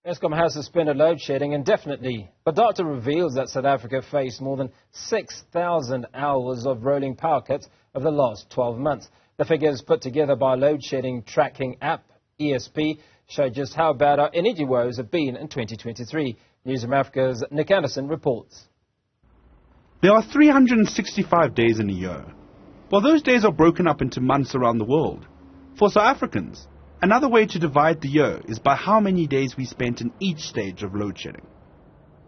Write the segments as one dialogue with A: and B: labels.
A: ESKOM has suspended load shedding indefinitely, but data reveals that South Africa faced more than 6,000 hours of rolling power cuts over the last 12 months. The figures put together by load shedding tracking app ESP show just how bad our energy woes have been in 2023. Newzroom Afrika's Andersen reports.
B: There are 365 days in a year. While those days are broken up into months around the world, for South Africans, another way to divide the year is by how many days we spent in each stage of load shedding.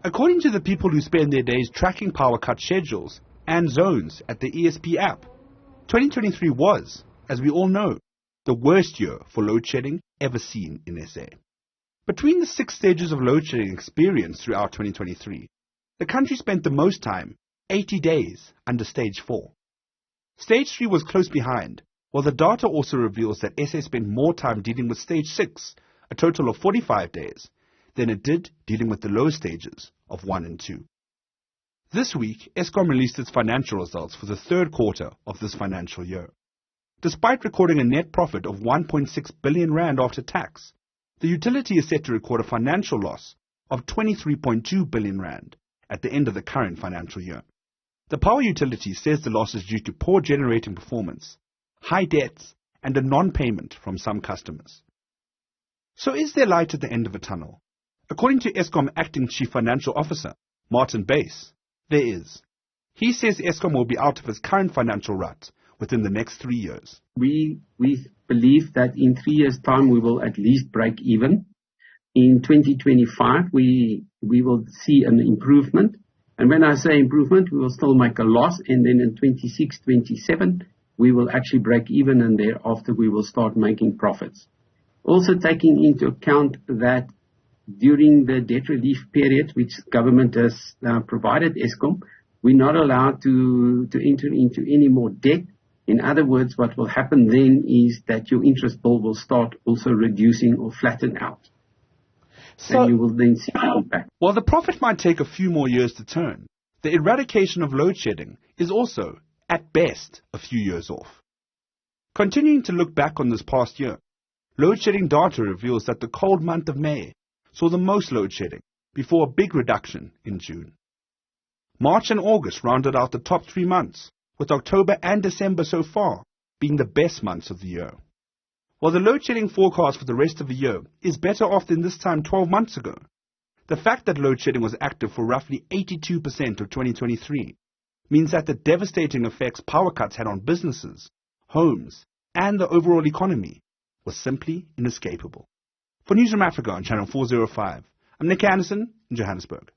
B: According to the people who spend their days tracking power cut schedules and zones at the ESP app, 2023 was, as we all know, the worst year for load shedding ever seen in SA. Between the 6 stages of load shedding experienced throughout 2023, the country spent the most time, 80 days, under Stage 4. Stage 3 was close behind, while the data also reveals that SA spent more time dealing with Stage 6, a total of 45 days, than it did dealing with the low stages of 1 and 2. This week, ESKOM released its financial results for the third quarter of this financial year. Despite recording a net profit of 1.6 billion rand after tax, the utility is set to record a financial loss of 23.2 billion rand at the end of the current financial year. The power utility says the loss is due to poor generating performance, high debts, and a non-payment from some customers. So is there light at the end of a tunnel? According to ESKOM Acting Chief Financial Officer, Martin Bass, there is. He says ESKOM will be out of its current financial rut within the next 3 years.
C: We believe that in 3 years' time we will at least break even. In 2025 we will see an improvement. And when I say improvement, we will still make a loss. And then in 26, 27, we will actually break even, and thereafter we will start making profits. Also taking into account that during the debt relief period, which government has provided ESKOM, we're not allowed to enter into any more debt. In other words, what will happen then is that your interest bill will start also reducing or flatten out. So, and you will then see the impact.
B: While the profit might take a few more years to turn, the eradication of load shedding is also, at best, a few years off. Continuing to look back on this past year, load shedding data reveals that the cold month of May saw the most load shedding before a big reduction in June. March and August rounded out the top 3 months, with October and December so far being the best months of the year. While the load shedding forecast for the rest of the year is better off than this time 12 months ago, the fact that load shedding was active for roughly 82% of 2023 means that the devastating effects power cuts had on businesses, homes, and the overall economy was simply inescapable. For Newzroom Afrika on Channel 405, I'm Andersen in Johannesburg.